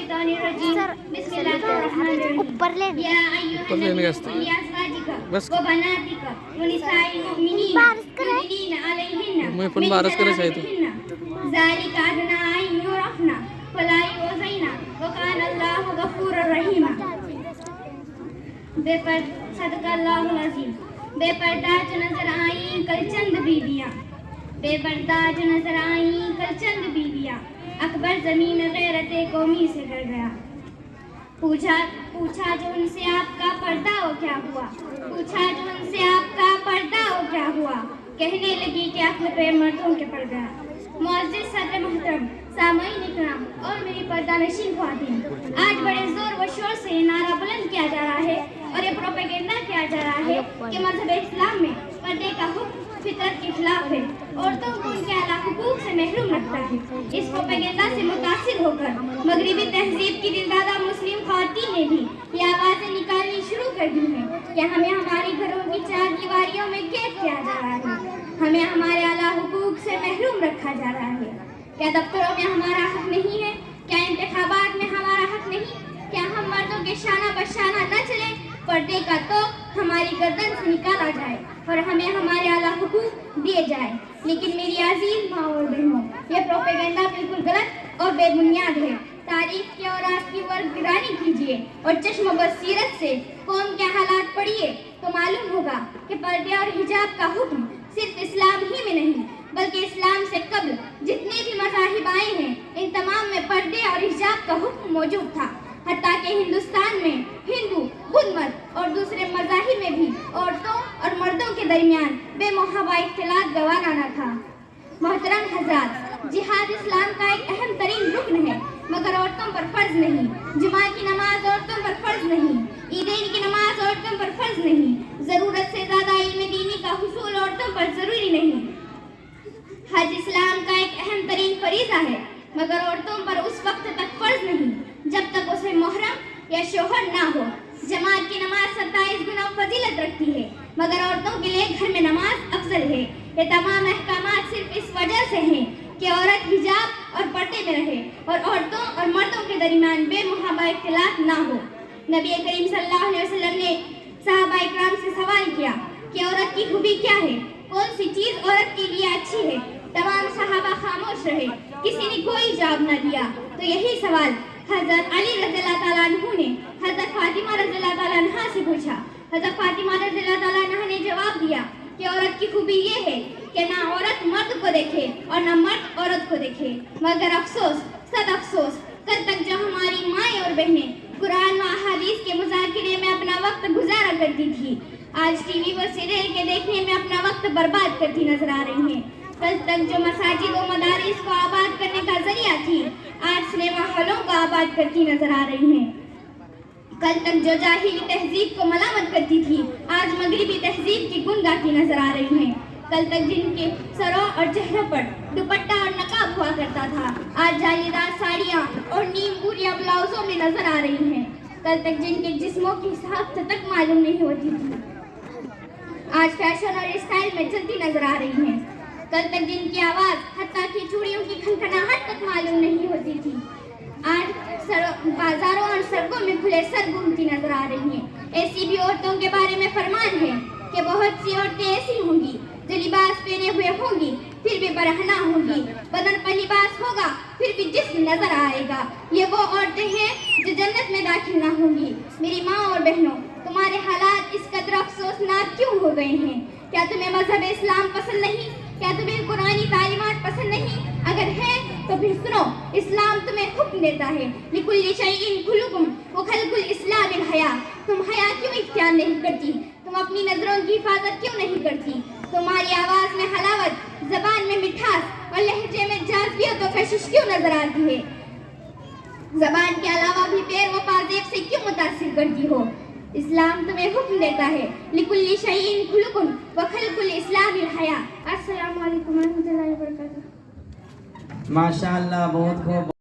الشيطان الرجيم بسم الله الرحمن الرحيم يا أيها النبي قل لأزواجك وبناتك ونساء المؤمنين يدنين عليهن من جلابيبهن ذلك أدنى أن يعرفن فلا يؤذين وكان الله غفورا رحيما. صدق اللہ العظیم. بے پردہ جو نظر آئیں کل چند بیویاں، بے پردہ جو نظر آئیں کل چند بیویاں، اکبر زمین غیرت قومی سے گر گیا. پوچھا جو ان سے آپ کا پردہ ہو کیا ہوا، پوچھا جو ان سے آپ کا پردہ ہو کیا ہوا، کہنے لگی کہ عقل پہ مردوں کے پڑ گیا. معزز صدر محترم، سامعین اکرام اور میری پردہ نشین خواتین، آج بڑے زور و شور سے یہ نعرہ بلند کیا جا رہا ہے اور یہ پروپیگنڈا کیا جا رہا ہے کہ مذہب اسلام میں پردے کا حکم فطرت کے خلاف ہے، عورتوں کو ان کے اعلیٰ حقوق سے محروم رکھتا ہے. اس پروپیگنڈا سے متاثر ہو کر مغربی تہذیب کی دلدادہ مسلم خواتین نے بھی یہ آوازیں نکالنی شروع کر دی ہیں کہ ہمیں ہماری گھروں کی چار دیواریوں میں قید کیا جا رہا ہے، ہمیں ہمارے اعلیٰ حقوق سے محروم رکھا جا رہا ہے. کیا دفتروں میں ہمارا حق نہیں ہے؟ کیا انتخابات میں ہمارا حق نہیں؟ کیا ہم مردوں کے شانہ بشانہ نہ چلیں؟ پردے کا توق ہماری گردن سے نکالا جائے اور ہمیں ہمارے اعلیٰ حقوق دیے جائیں. لیکن میری عزیز ماں اور بہنوں، یہ پروپیگنڈا بالکل غلط اور بے بنیاد ہے. تاریخ کے اور آپ کی ورگرانی کیجیے اور چشم و بصیرت سے قوم کے حالات پڑھیے تو معلوم ہوگا کہ پردے اور حجاب کا حکم صرف اسلام ہی میں نہیں بلکہ اسلام سے قبل جتنے بھی مذاہب آئے ہیں ان تمام میں پردے اور حجاب کا حکم موجود تھا. حتیٰ کہ ہندوستان میں ہندو، بدھ مت اور دوسرے مذاہب میں بھی عورتوں اور مردوں کے درمیان بے محابہ اختلاط گوارا نہ تھا. محترم حضرات، جہاد اسلام کا ایک اہم ترین رکن ہے مگر عورتوں پر فرض نہیں. جمعہ کی نماز عورتوں پر فرض نہیں، عیدین کی نماز عورتوں پر فرض نہیں، ضرورت سے زیادہ علم دینی کا حصول عورتوں پر ضروری نہیں. حج اسلام کا ایک اہم ترین فریضہ ہے مگر عورتوں پر اس وقت تک فرض نہیں جب تک اسے محرم یا شوہر نہ ہو. جماعت کی نماز 27 گنا فضیلت رکھتی ہے مگر عورتوں کے لیے گھر میں نماز افضل ہے. یہ تمام احکامات صرف اس وجہ سے ہیں کہ عورت حجاب اور پردے میں رہے اور عورتوں اور مردوں کے درمیان بے محابہ اختلاط نہ ہو. نبی کریم صلی اللہ علیہ وسلم نے صحابہ اکرام سے سوال کیا کہ عورت کی خوبی کیا ہے، کون سی چیز عورت کے لیے اچھی ہے؟ تمام صحابہ خاموش رہے، کسی نے کوئی جواب نہ دیا. تو یہی سوال حضرت علی رضی اللہ تعالیٰ عنہ نے حضرت فاطمہ رضی اللہ تعالیٰ عنہ سے پوچھا. حضرت فاطمہ رضی اللہ تعالیٰ عنہ نے جواب دیا کہ عورت کی خوبی یہ ہے کہ نہ عورت مرد کو دیکھے اور نہ مرد عورت کو دیکھے. مگر افسوس، صد افسوس، کل تک جو ہماری مائیں اور بہنیں قرآن و احادیث کے مذاکرے میں اپنا وقت گزارا کرتی تھی آج ٹی وی پر سیریل کے دیکھنے میں اپنا وقت برباد کرتی نظر آ رہی ہیں. کل تک جو مساجد و مدارس کو آباد کرنے کا ذریعہ تھی آج سنیما ہالوں کو آباد کرتی نظر آ رہی ہیں. کل تک جو جاہلی تہذیب کو ملامت کرتی تھی آج مغربی تہذیب کی گن گاتی نظر آ رہی ہیں. کل تک جن کے سروں اور چہروں پر دوپٹہ اور نقاب ہوا کرتا تھا آج جالی دار ساڑیاں اور نیم پوریا بلاؤزوں میں نظر آ رہی ہیں. کل تک جن کے جسموں کی ساخت تک معلوم نہیں ہوتی تھی آج فیشن اور اسٹائل میں چلتی نظر آ رہی ہیں. کل تک جن کی آواز حتیٰ کہ چوڑیوں کی کھنکھناہٹ تک معلوم نہیں ہوتی تھی آج بازاروں اور سڑکوں میں کھلے سر گھومتی نظر آ رہی ہیں. ایسی بھی عورتوں کے بارے میں فرمان ہے کہ بہت سی عورتیں ایسی ہوں گی جو لباس پہنے ہوئے ہوں گی پھر بھی برہنہ ہوں گی، بدن پر لباس ہوگا پھر بھی جسم نظر آئے گا. یہ وہ عورتیں ہیں جو جنت میں داخل نہ ہوں گی. میری ماں اور بہنوں، تمہارے حالات اس قدر افسوسناک کیوں ہو گئے ہیں؟ کیا تمہیں مذہب اسلام پسند نہیں؟ کیا تمہیں قرآنی تعلیمات پسند نہیں؟ اگر ہے تو پھر سنو، اسلام تمہیں حکم دیتا ہے لِكُلِّ شَيْءٍ خُلُقٌ وَخَلْقُ الْإِسْلَامِ الْحَيَاء. تم حیا کیوں اختیار نہیں کرتی؟ تم اپنی نظروں کی حفاظت کیوں نہیں کرتی؟ تمہاری آواز میں حلاوت، زبان میں مٹھاس اور لہجے میں جاذبیت و کشش کیوں نظر آتی ہے؟ زبان کے علاوہ بھی پیر و پازیب سے کیوں متاثر کرتی ہو؟ اسلام تمہیں حکم دیتا ہے لِكُلِّ شَيْءٍ خُلُقٌ وَخَلْقُ الْإِسْلَامِ الْحَيَاء. السلام علیکم ورحمۃ اللہ وبرکاتہ. ماشاء اللہ، بہت خوب.